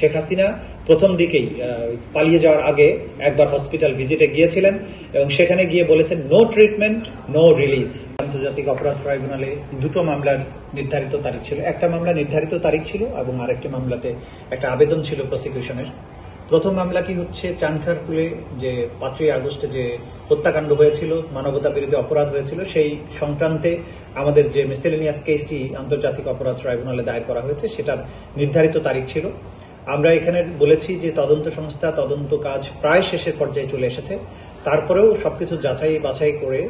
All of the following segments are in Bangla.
শেখ হাসিনা প্রথম দিকেই পালিয়ে যাওয়ার আগে একবার হসপিটাল ভিজিটে গিয়েছিলেন এবং সেখানে গিয়ে বলেছেন নো ট্রিটমেন্ট নো রিলিজ। আন্তর্জাতিক অপরাধ ট্রাইব্যুনালে দুটো মামলার নির্ধারিত তারিখ ছিল, একটা মামলা নির্ধারিত তারিখ ছিল এবং আরেকটি মামলাতে একটা আবেদন ছিল প্রসিকিউশনের। প্রথম মামলাটি হচ্ছে চানখারপুলে যে 5ই আগস্টে যে হত্যাকাণ্ড হয়েছিল, মানবতা বিরোধী অপরাধ হয়েছিল, সেই সংক্রান্তে আমাদের যে মিসেলেনিয়াস কেসটি আন্তর্জাতিক অপরাধ ট্রাইব্যুনালে দায়ের করা হয়েছে সেটার নির্ধারিত তারিখ ছিল। আমরা এখানে বলেছি যে তদন্ত সংস্থা তদন্ত কাজ প্রায় শেষের পর্যায়ে চলে এসেছে, তারপরেও সবকিছু যাচাই বাছাই করে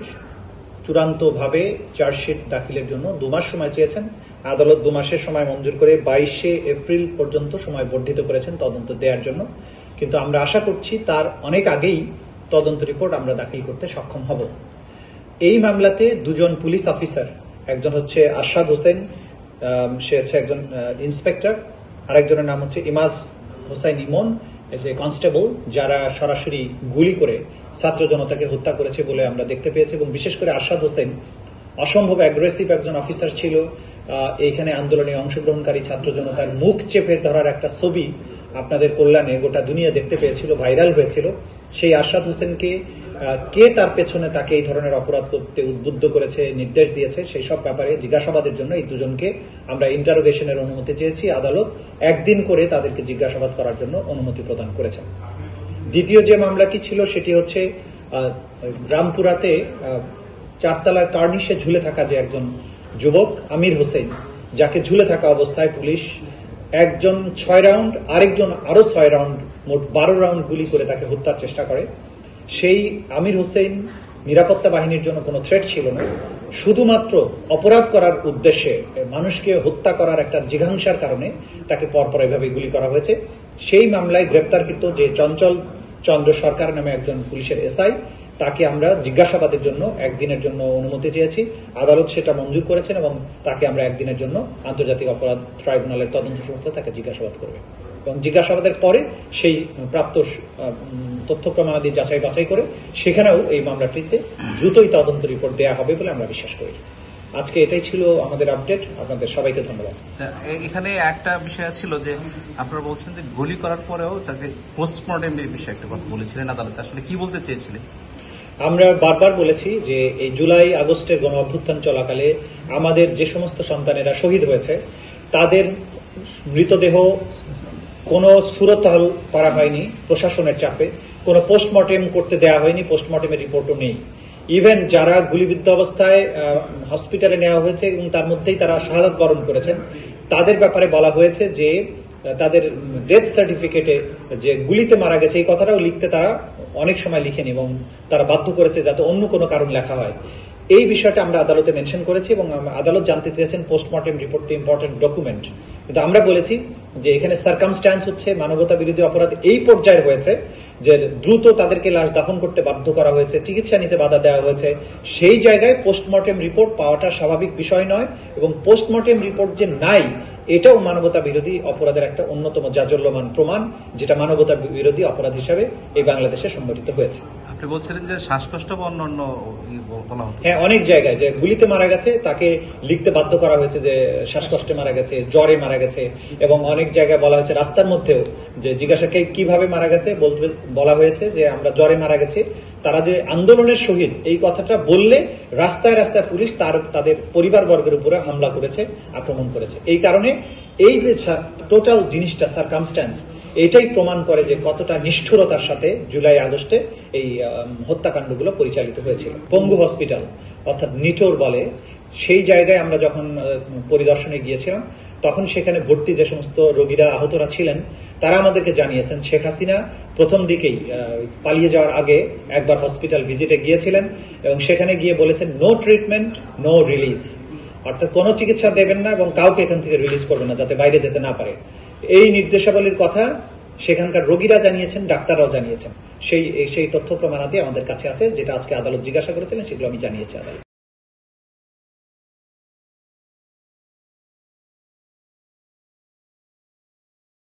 চূড়ান্তভাবে চার্জশিট দাখিলের জন্য 2 মাস সময় চেয়েছেন। আদালত 2 মাসের সময় মঞ্জুর করে 22শে এপ্রিল পর্যন্ত সময় বর্ধিত করেছেন তদন্ত দেওয়ার জন্য। কিন্তু আমরা আশা করছি তার অনেক আগেই তদন্ত রিপোর্ট আমরা দাখিল করতে সক্ষম হব। এই মামলাতে 2 জন পুলিশ অফিসার, একজন হচ্ছে আরশাদ হোসেন, সে হচ্ছে একজন ইন্সপেক্টর, আরেকজনের নাম হচ্ছে ইমাজ হোসাইন ইমন, কনস্টেবল, যারা সরাসরি গুলি করে ছাত্র জনতাকে হত্যা করেছে বলে আমরা দেখতে পেয়েছি। এবং বিশেষ করে আরশাদ হোসেন অসম্ভব অ্যাগ্রেসিভ একজন অফিসার ছিল। এইখানে আন্দোলনে অংশগ্রহণকারী ছাত্র জনতার মুখ চেপে ধরার একটা ছবি আপনাদের কল্যাণে গোটা দুনিয়া দেখতে পেয়েছিল, ভাইরাল হয়েছিল। সেই আরশাদ হোসেনকে কে তার পেছনে তাকে এই ধরনের অপরাধ করতে উদ্বুদ্ধ করেছে, নির্দেশ দিয়েছে, সেই সব ব্যাপারে জিজ্ঞাসাবাদের জন্য এই দুজনকে আমরা ইন্টারোগেশনের অনুমতি চেয়েছি। আদালত 1 দিন করে তাদেরকে জিজ্ঞাসাবাদ করার জন্য অনুমতি প্রদান করেছেন। দ্বিতীয় যে মামলাটি ছিল সেটি হচ্ছে রামপুরাতে 4 তলার কার্নিশে ঝুলে থাকা যে একজন যুবক আমির হোসেন, যাকে ঝুলে থাকা অবস্থায় পুলিশ একজন 6 রাউন্ড, আরেকজন আরো 6 রাউন্ড, মোট 12 রাউন্ড গুলি করে তাকে হত্যার চেষ্টা করে। সেই আমির হোসেন নিরাপত্তা বাহিনীর জন্য কোনো থ্রেট ছিল না, শুধুমাত্র অপরাধ করার উদ্দেশ্যে মানুষকে হত্যা করার একটা জিঘাংসার কারণে তাকে পরপর এভাবে গুলি করা হয়েছে। সেই মামলায় গ্রেপ্তারকৃত যে চঞ্চল চন্দ্র সরকার নামে একজন পুলিশের এসআই, তাকে আমরা জিজ্ঞাসাবাদের জন্য 1 দিনের জন্য অনুমতি চেয়েছি। আদালত সেটা মঞ্জুর করেছেন এবং তাকে আমরা 1 দিনের জন্য আন্তর্জাতিক অপরাধ ট্রাইব্যুনালের তদন্ত সংস্থা তাকে জিজ্ঞাসাবাদ করবে এবং জিজ্ঞাসাবাদের পরে সেই প্রাপ্ত তথ্য প্রমাণাদি যাচাই বাছাই করে সেখানেও এই মামলাটিতে দ্রুতই তদন্ত রিপোর্ট দেওয়া হবে বলে আমরা বিশ্বাস করি। আজকে এটাই ছিল আমাদের আপডেট। আপনাদের সবাইকে ধন্যবাদ। এখানে একটা বিষয় ছিল যে আপনারা বলছেন যে গুলি করার পরেও তাকে পোস্টমর্টেমের বিষয়ে একটা কথা বলেছিলেন আদালতে, আসলে কি বলতে চেয়েছিলেন? আমরা বারবার বলেছি যে এই জুলাই আগস্টের গণ অভ্যুত্থান চলাকালে আমাদের যে সমস্ত সন্তানেরা শহীদ হয়েছে তাদের মৃতদেহ কোনো সুরতহাল করা হয়নি প্রশাসনের চাপে, কোনো পোস্টমর্টেম করতে দেওয়া হয়নি, পোস্টমর্টেমের রিপোর্টও নেই। ইভেন যারা গুলিবিদ্ধ অবস্থায় হসপিটালে নেওয়া হয়েছে এবং তার মধ্যেই তারা শাহাদাত বরণ করেছেন, তাদের ব্যাপারে বলা হয়েছে যে তাদের ডেথ সার্টিফিকেটে যে গুলিতে মারা গেছে এই কথাটাও লিখতে তারা অনেক সময় লিখেনি এবং তারা বাধ্য করেছে যাতে অন্য কোনো কারণ লেখা হয়। এই বিষয়টা আমরা আদালতে মেনশন করেছি এবং আদালত জানতে চেয়েছেন পোস্টমর্টেম রিপোর্ট তো ইম্পর্টেন্ট ডকুমেন্ট, কিন্তু আমরা বলেছি যে এখানে সার্কামস্ট্যান্স হচ্ছে মানবতা বিরোধী অপরাধ এই পর্যায়ে হয়েছে যে দ্রুত তাদেরকে লাশ দাফন করতে বাধ্য করা হয়েছে, চিকিৎসা নিতে বাধা দেওয়া হয়েছে। সেই জায়গায় পোস্টমর্টেম রিপোর্ট পাওয়াটা স্বাভাবিক বিষয় নয় এবং পোস্টমর্টেম রিপোর্ট যে নাই এটাও মানবতা বিরোধী অপরাধের একটা অন্যতম জাজল্যমান প্রমাণ, যেটা মানবতা বিরোধী অপরাধ হিসাবে এই বাংলাদেশে সংগঠিত হয়েছে। আপনি বলছিলেন যে শ্বাসকষ্ট বা অন্যান্য বলা হতো, হ্যাঁ, অনেক জায়গায় যে গুলিতে মারা গেছে তাকে লিখতে বাধ্য করা হয়েছে যে শ্বাসকষ্টে মারা গেছে, জ্বরে মারা গেছে, এবং অনেক জায়গায় বলা হয়েছে রাস্তার মধ্যেও যে জিজ্ঞাসাকে কিভাবে মারা গেছে বলা হয়েছে যে আমরা জ্বরে মারা গেছি। তারা যে আন্দোলনের শহীদ এই কথাটা বললে রাস্তায় রাস্তায় পুলিশ তাদের পরিবারবর্গের উপরে হামলা করেছে, আক্রমণ করেছে। এই কারণে এই যে টোটাল জিনিসটা সার্কামস্ট্যান্স এটাই প্রমাণ করে যে কতটা নিষ্ঠুরতার সাথে জুলাই আগস্টে এই হত্যাকাণ্ডগুলো পরিচালিত হয়েছিল। পঙ্গু হসপিটাল অর্থাৎ নিটোর বলে, সেই জায়গায় আমরা যখন পরিদর্শনে গিয়েছিলাম তখন সেখানে ভর্তি যে সমস্ত রোগীরা আহতরা ছিলেন তারা আমাদেরকে জানিয়েছেন শেখ হাসিনা প্রথম দিকেই পালিয়ে যাওয়ার আগে একবার হসপিটাল ভিজিটে গিয়েছিলেন এবং সেখানে গিয়ে বলেছেন নো ট্রিটমেন্ট নো রিলিজ, অর্থাৎ কোনো চিকিৎসা দেবেন না এবং কাউকে এখান থেকে রিলিজ করবেন না যাতে বাইরে যেতে না পারে। এই নির্দেশাবলীর কথা সেখানকার রোগীরা জানিয়েছেন, ডাক্তাররাও জানিয়েছেন। সেই তথ্য প্রমাণাদি আমাদের কাছে আছে, যেটা আজকে আদালত জিজ্ঞাসা করেছিলেন সেগুলো আমি জানিয়েছি আদালত।